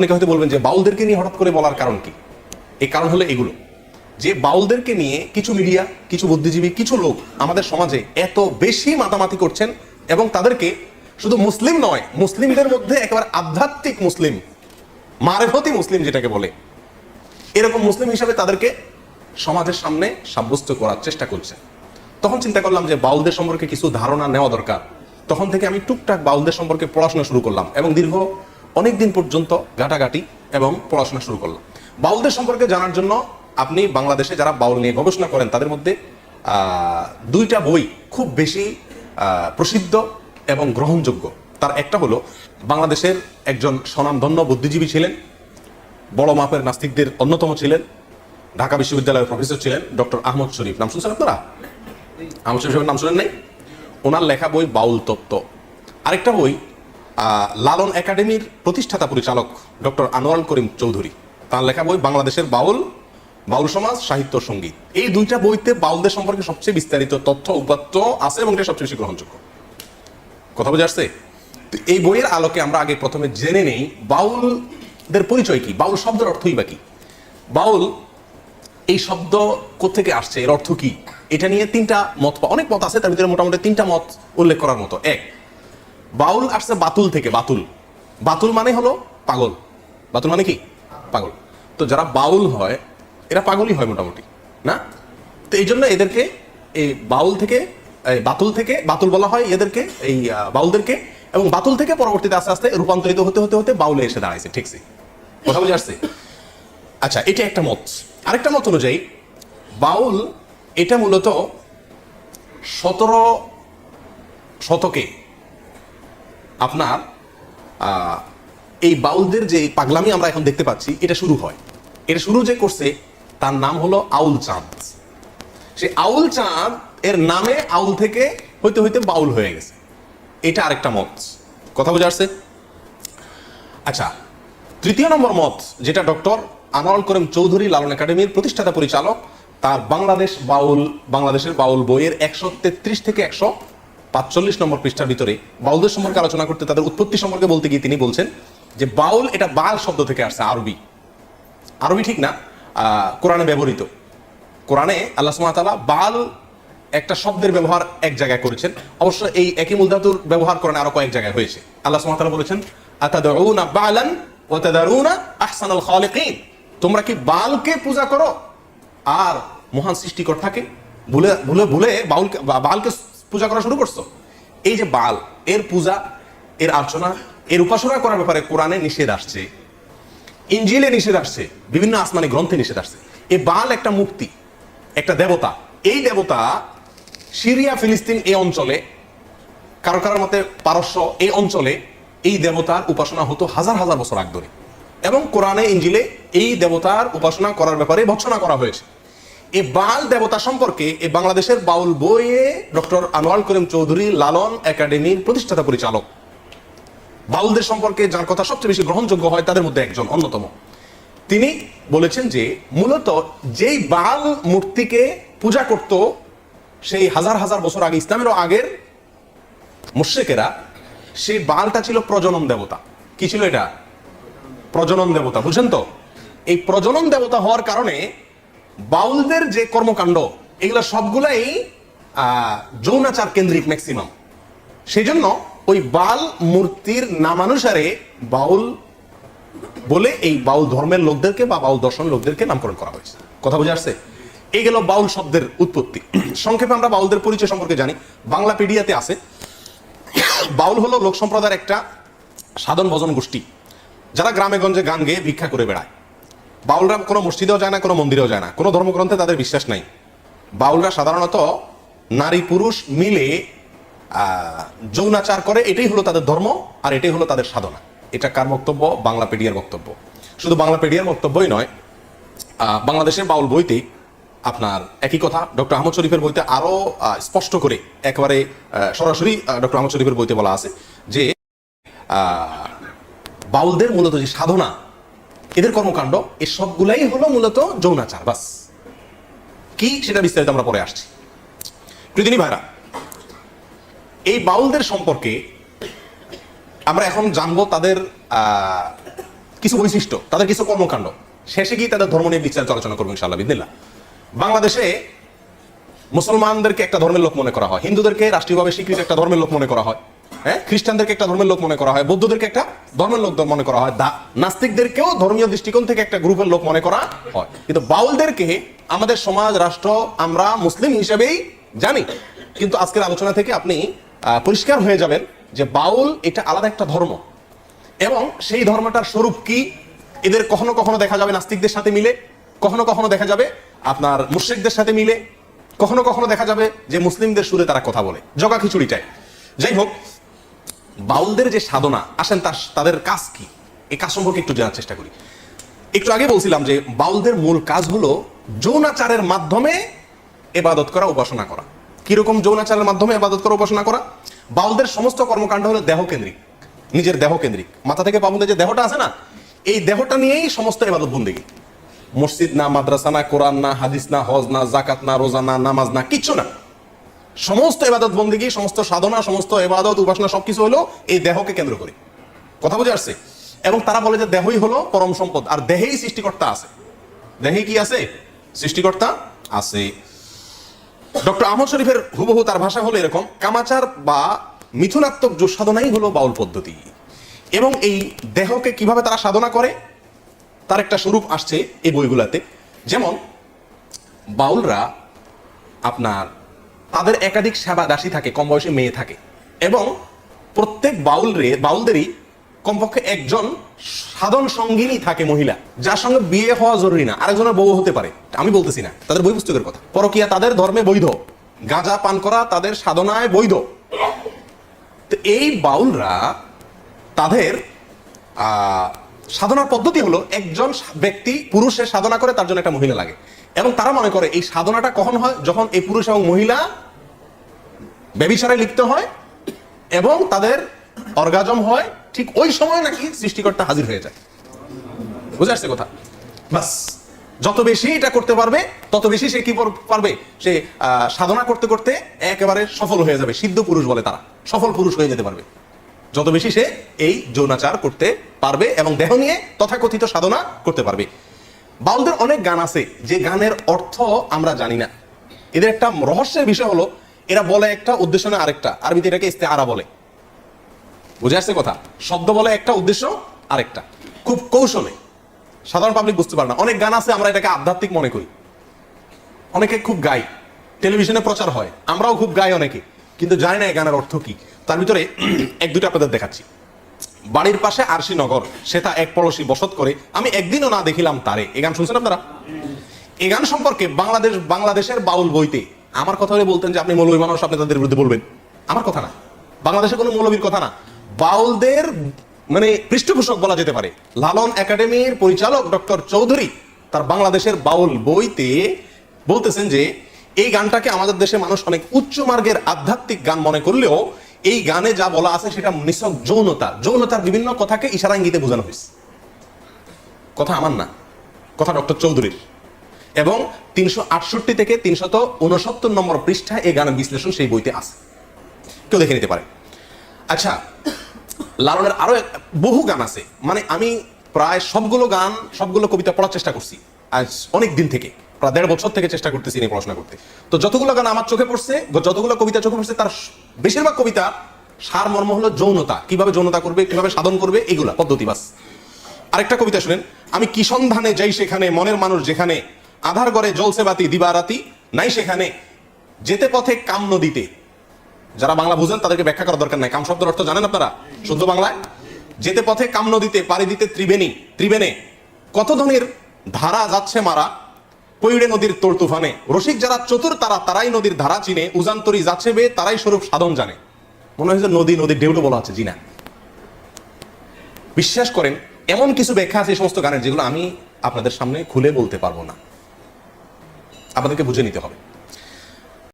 অনেকে হয়তো বলবেন যে বাউলদেরকে নিয়ে হঠাৎ করে বলার কারণ কি? এই কারণ হলো এগুলো, যে বাউলদেরকে নিয়ে কিছু মিডিয়া, কিছু বুদ্ধিজীবী, কিছু লোক আমাদের সমাজে এত বেশি মাতামাতি করছেন এবং তাদেরকে শুধু মুসলিম নয়, মুসলিমদের মধ্যে একেবারে আধ্যাত্মিক মুসলিম, মারেফতি মুসলিম যেটাকে বলে, এরকম মুসলিম হিসাবে তাদেরকে সমাজের সামনে সাব্যস্ত করার চেষ্টা করছে। তখন চিন্তা করলাম যে বাউলদের সম্পর্কে কিছু ধারণা নেওয়া দরকার। তখন থেকে আমি টুকটাক বাউলদের সম্পর্কে পড়াশোনা শুরু করলাম এবং দীর্ঘ অনেক দিন পর্যন্ত ঘাটাঘাটি এবং পড়াশোনা শুরু করলাম। বাউলদের সম্পর্কে জানার জন্য আপনি বাংলাদেশে যারা বাউল নিয়ে গবেষণা করেন তাদের মধ্যে দুইটা বই খুব বেশি প্রসিদ্ধ এবং গ্রহণযোগ্য। তার একটা হলো, বাংলাদেশের একজন স্বনামধন্য বুদ্ধিজীবী ছিলেন, বড় মাপের নাস্তিকদের অন্যতম ছিলেন, ঢাকা বিশ্ববিদ্যালয়ের প্রফেসর ছিলেন ডক্টর আহমদ শরীফ। নাম শুনছেন আপনারা? আহমদ শরীফের নাম শুনেন নাই? ওনার লেখা বই বাউল তত্ত্ব। আরেকটা বই লালন একাডেমির প্রতিষ্ঠাতা পরিচালক ডক্টর আনোয়ারুল করিম চৌধুরী, তার লেখা বই বাংলাদেশের বাউল, বাউল সমাজ, সাহিত্য, সঙ্গীত। এই দুইটা বইতে বাউলদের সম্পর্কে সবচেয়ে বিস্তারিত তথ্য উপাত্ত আছে এবং এটা সবচেয়ে বেশি গ্রহণযোগ্য। কথা বুঝে আসছে? এই বইয়ের আলোকে আমরা আগে প্রথমে জেনে নেই বাউলদের পরিচয় কি, বাউল শব্দের অর্থই বা কি, বাউল এই শব্দ কোত্থেকে আসছে, এর অর্থ কি, এটা নিয়ে তিনটা মত, অনেক মত আছে, তার ভিতরে মোটামুটি তিনটা মত উল্লেখ করার মতো। এক, বাউল আসছে বাতুল থেকে। বাতুল, বাতুল মানে হলো পাগল। বাতুল মানে কি? পাগল। তো যারা বাউল হয় এরা পাগলই হয় মোটামুটি, না? তো এই জন্য এদেরকে এই বাউল থেকে, বাতুল থেকে, বাতুল বলা হয় এদেরকে, এই বাউলদেরকে, এবং বাতুল থেকে পরবর্তীতে আস্তে আস্তে রূপান্তরিত হতে হতে হতে বাউলে এসে দাঁড়াইছে। ঠিকছে? কথা বুঝে আসছে? আচ্ছা, এটা একটা মত। আরেকটা মত অনুযায়ী বাউল এটা মূলত 17 শতকে আপনার এই বাউলদের যে পাগলামি আমরা এখন দেখতে পাচ্ছি এটা শুরু হয়। এটা শুরু যে করছে তার নাম হলো আউল চাঁদ। সে আউল চাঁদ এর নামে আউল থেকে হইতে হইতে বাউল হয়ে গেছে। এটা আরেকটা মত। কথা বোঝা আসছে? আচ্ছা, তৃতীয় নম্বর মত, যেটা ডক্টর আনোয়ারুল করিম চৌধুরী, লালন একাডেমির প্রতিষ্ঠাতা পরিচালক, তার বাংলাদেশের বাউল বইয়ের 133 থেকে 145 নম্বর পৃষ্ঠার ভিতরে বাউলদের সম্পর্কে আলোচনা করতে, তাদের উৎপত্তি সম্পর্কে বলতে গিয়ে তিনি বলছেন যে বাউল এটা বাল শব্দ থেকে আসছে। আরবি ঠিক না, কোরআনে ব্যবহৃত। কোরআনে আল্লাহ সুবহানাহু ওয়া তাআলা বাল একটা শব্দের ব্যবহার এক জায়গায় করেছেন। অবশ্য এই একই মূল ধাতুর ব্যবহার কোরআনে আরো কয়েক জায়গায় হয়েছে। আল্লাহ সুবহানাহু ওয়া তাআলা বলেছেন, আতাদউনা বালান ওয়া তাদারুনা আহসানাল খালিকিন, তোমরা কি বালকে পূজা করো আর মহান সৃষ্টিকর্তাকে ভুলে ভুলে ভুলে বালকে পূজা করা শুরু করছো? এই যে বাল, এর পূজা, এর আর্চনা, এর উপাসনা করার ব্যাপারে কোরআনে নিষেধ আসছে, ইনজিলে নিষেধ আসছে, বিভিন্ন আসমানি গ্রন্থে নিষেধ আসছে। এই বাল একটা মূর্তি, একটা দেবতা। এই দেবতা সিরিয়া, ফিলিস্তিন এই অঞ্চলে, কারো কারোর মতে পারস্য এই অঞ্চলে এই দেবতার উপাসনা হতো হাজার হাজার বছর আগ ধরে, এবং কোরআনে ইনজিলে এই দেবতার উপাসনা করার ব্যাপারে ভর্ৎসনা করা হয়েছে। এই বাল দেবতা সম্পর্কে এই বাংলাদেশের বাউল বইয়ে ডক্টর আনোয়ারুল করিম চৌধুরী, লালন একাডেমির প্রতিষ্ঠাতা পরিচালক, বাউলদের সম্পর্কে যার কথা সবচেয়ে বেশি গ্রহণযোগ্য হয় তাদের মধ্যে একজন অন্যতম, তিনি বলেছেন যে মূলত যেই বাল মূর্তিকে পূজা করত সেই হাজার হাজার বছর আগে, ইসলামেরও আগের মুশরিকেরা, সেই বালটা ছিল প্রজনন দেবতা। কি ছিল এটা? প্রজনন দেবতা। বুঝছেন তো? এই প্রজনন দেবতা হওয়ার কারণে বাউলদের যে কর্মকাণ্ড এগুলো সবগুলাই যৌনাচার কেন্দ্রিক ম্যাক্সিমাম। সেই জন্য ওই বাল মূর্তির নামানুসারে বাউল বলে এই বাউল ধর্মের লোকদেরকে বা বাউল দর্শন লোকদেরকে নামকরণ করা হয়েছে। কথা বুঝে আসছে? এই গেল বাউল শব্দের উৎপত্তি। সংক্ষেপে আমরা বাউলদের পরিচয় সম্পর্কে জানি, বাংলাপিডিয়াতে আছে। বাউল হলো লোক সম্প্রদায়ের একটা সাধন ভজন গোষ্ঠী যারা গ্রামে গঞ্জে গান গেয়ে ভিক্ষা করে বেড়ায়। বাউলরা কোনো মসজিদেও যায় না, কোনো মন্দিরেও যায় না, কোনো ধর্মগ্রন্থে তাদের বিশ্বাস নাই। বাউলরা সাধারণত নারী পুরুষ মিলে যৌনাচার করে, এটাই হলো তাদের ধর্ম আর এটাই হলো তাদের সাধনা। এটা কার বক্তব্য? বাংলাপিডিয়ার বক্তব্য। শুধু বাংলাপিডিয়ার বক্তব্যই নয়, বাংলাদেশের বাউল বইতে আপনার একই কথা ডক্টর আহমদ শরীফের বইতে আরো স্পষ্ট করে একেবারে সরাসরি ডক্টর আহমদ শরীফের বইতে বলা আছে যে বাউলদের মূলত যে সাধনা, এদের কর্মকাণ্ড, এই সবগুলাই হলো মূলত যৌনাচার। বাস কি সেটা বিস্তারিত আমরা পরে আসছি। প্রতিদিনই ভাইরা, এই বাউলদের সম্পর্কে আমরা এখন জানবো তাদের কিছু বৈশিষ্ট্য, তাদের কিছু কর্মকাণ্ড, শেষে গিয়ে তাদের ধর্ম নিয়ে বিচার আলোচনা করবো ইনশাআল্লাহ বিদিনিল্লাহ। বাংলাদেশে মুসলমানদেরকে একটা ধর্মের লোক মনে করা হয়, হিন্দুদেরকে রাষ্ট্রীয়ভাবে স্বীকৃত একটা ধর্মের লোক মনে করা হয়, হ্যাঁ, খ্রিস্টানদেরকে একটা ধর্মের লোক মনে করা হয়, বৌদ্ধদেরকে একটা ধর্মের লোক মনে করা হয়, নাস্তিকদেরকেও ধর্মীয় দৃষ্টিকোণ থেকে একটা গ্রুপের লোক মনে করা হয়। কিন্তু বাউলদেরকে আমাদের সমাজ রাষ্ট্র আমরা মুসলিম হিসেবেই জানি, কিন্তু আজকের আলোচনা থেকে আপনি পরিষ্কার হয়ে যাবেন যে বাউল এটা আলাদা একটা ধর্ম, এবং সেই ধর্মটার স্বরূপ কি এদের কখনো কখনো দেখা যাবে নাস্তিকদের সাথে মিলে, কখনো কখনো দেখা যাবে আপনার মুশরিকদের সাথে মিলে, কখনো কখনো দেখা যাবে যে মুসলিমদের সুরে তারা কথা বলে, জগা খিচুড়িটায়। যাই হোক, বাউলদের যে সাধনা, আসেন তাদের কাজ কি এই কাজ সম্পর্কে একটু জানার চেষ্টা করি। একটু আগে বলছিলাম যে বাউলদের মূল কাজ হলো যৌনাচারের মাধ্যমে ইবাদত করা, উপাসনা করা। কিরকম যৌনাচারের মাধ্যমে ইবাদত করা, উপাসনা করা? বাউলদের সমস্ত কর্মকাণ্ড হলো দেহকেন্দ্রিক, নিজের দেহকেন্দ্রিক। মাথা থেকে পা পর্যন্ত যে দেহটা আছে না, এই দেহটা নিয়েই সমস্ত ইবাদত বন্দেগী। মসজিদ না, মাদ্রাসা না, কোরআন না, হাদিস না, হজ না, জাকাত না, রোজা না, নামাজ না, কিচ্ছু না। সমস্ত ইবাদত বন্দেগী, সমস্ত সাধনা, সমস্ত ইবাদত, উপাসনা সবকিছু হলো এই দেহকে কেন্দ্র করে। কথা বুঝে আসছে? এবং তারা বলে যে দেহই হলো পরম সম্পদ, আর দেহেই সৃষ্টিকর্তা আছে। দেহে কি আছে? সৃষ্টিকর্তা আছে। ডক্টর আহমদ শরীফের হুবহু তার ভাষা হলো এরকম, কামাচার বা মিথুনাত্মক যোগ সাধনাই হলো বাউল পদ্ধতি। এবং এই দেহকে কিভাবে তারা সাধনা করে তার একটা স্বরূপ আসছে এই বইগুলাতে। যেমন বাউলরা আপনার তাদের একাধিক সেবা দাসী থাকে, কম বয়সী মেয়ে থাকে, এবং প্রত্যেক বাউলদেরই কমপক্ষে একজন সাধন সঙ্গিনী থাকে, মহিলা, যার সঙ্গে বিয়ে হওয়া জরুরি না, আরেকজনের বউ হতে পারে, আমি বলতেছি না, তাদের বই পুস্তকের কথা। পরকিয়া তাদের ধর্মে বৈধ, গাঁজা পান করা তাদের সাধনায় বৈধ। তো এই বাউলরা তাদের সাধনার পদ্ধতি হলো একজন ব্যক্তি পুরুষের সাধনা করে, তার জন্য একটা মহিলা লাগে, এবং তারা মনে করে এই সাধনাটা কখন হয়? যখন এই পুরুষ এবং মহিলা ব্যভিচারে লিপ্ত হয় এবং তাদের অর্গাজম হয়, ঠিক ওই সময় নাকি সৃষ্টিকর্তা হাজির হয়ে যায়। বুঝে আসছে কথা? বাস, যত বেশি এটা করতে পারবে তত বেশি সে কি পারবে, সে সাধনা করতে করতে একেবারে সফল হয়ে যাবে। সিদ্ধ পুরুষ বলে তারা, সফল পুরুষ হয়ে যেতে পারবে যত বেশি সে এই যৌনাচার করতে পারবে এবং দেহ নিয়ে তথাকথিত সাধনা করতে পারবে। বাউলদের অনেক গান আছে যে গানের অর্থ আমরা জানি না। এদের একটা রহস্যের বিষয় হলো এরা বলে একটা, উদ্দেশ্য না আরেকটা। আরবিতে এটাকে ইস্তেআরা বলে। বুঝে আসছে কথা? শব্দ বলে একটা, উদ্দেশ্য আরেকটা, খুব কৌশলে। সাধারণ পাবলিক বুঝতে পারে না। অনেক গান আছে আমরা এটাকে আধ্যাত্মিক মনে করি, অনেকে খুব গায়, টেলিভিশনে প্রচার হয়, আমরাও খুব গাই অনেকে, কিন্তু জানি না এই গানের অর্থ কি। তার ভিতরে এক দুটো আপনাদের দেখাচ্ছি। বাড়ির পাশে আরশি নগর, সেটা এক পড়শি বসত করে, আমি একদিনও না দেখিলাম তারে। এই গান শুনছেন আপনারা? এই গান সম্পর্কে বাংলাদেশের বাউল বইতে আমার কথা হলে বলতেন যে আপনি মৌলবী মানুষ, আপনি তাদের বিরুদ্ধে বলবেন। আমার কথা না, বাংলাদেশের কোনো মৌলবীর কথা না, বাউলদের মানে পৃষ্ঠপোষক বলা যেতে পারে লালন একাডেমির পরিচালক ডক্টর চৌধুরী তার বাংলাদেশের বাউল বইতে বলতেছেন যে এই গানটাকে আমাদের দেশে মানুষ অনেক উচ্চ মার্গের আধ্যাত্মিক গান মনে করলেও এই গানে যা বলা আছে সেটা নিছক যৌনতার বিভিন্ন কথাকে ইশারা ইঙ্গিতে বোঝানো হয়েছে। কথা আমার না, কথা ডক্টর চৌধুরীর। এবং 368 থেকে 369 নম্বর পৃষ্ঠায় এই গানের বিশ্লেষণ সেই বইতে আছে, কেউ দেখে নিতে পারে। আচ্ছা, লালনের আরো বহু গান আছে, মানে আমি প্রায় সবগুলো কবিতা পড়ার চেষ্টা করছি আজ অনেক দিন থেকে, প্রায় 1.5 বছর থেকে চেষ্টা করতেছি নিয়ে পড়াশোনা করতে। তো যতগুলো গান আমার চোখে পড়ছে, যতগুলো কবিতা চোখে পড়ছে, তার বেশিরভাগ কবিতা সার মর্ম হলো যৌনতা, কিভাবে যৌনতা করবে, কিভাবে সাধন করবে, এগুলা পদ্ধতি বাস। আরেকটা কবিতা শুনেন, আমি কি সন্ধানে যাই সেখানে, মনের মানুষ যেখানে, আধার ঘরে জ্বলছে বাতি দিবারাতি নাই সেখানে, যেতে পথে কাম নদীতে। যারা বাংলা বুঝেন তাদেরকে ব্যাখ্যা করার দরকার নাই, কাম শব্দের অর্থ জানেন আপনারা শুদ্ধ বাংলায়? যেতে পথে কাম নদীতে, পাড়ি দিতে ত্রিবেণী, কত ধনের ধারা যাচ্ছে মারা, পৈড়ে নদীর তোর তুফানে, রসিক যারা চতুর তারাই নদীর ধারা চিনে, উজান্তরি যাচ্ছে বে তারাই স্বরূপ সাধন জানে। মনে হয় যে নদীর ঢেউটা বলা আছে, জি না। বিশ্বাস করেন এমন কিছু ব্যাখ্যা আছে এই সমস্ত গানের যেগুলো আমি আপনাদের সামনে খুলে বলতে পারবো না, আপনাদেরকে বুঝে নিতে হবে।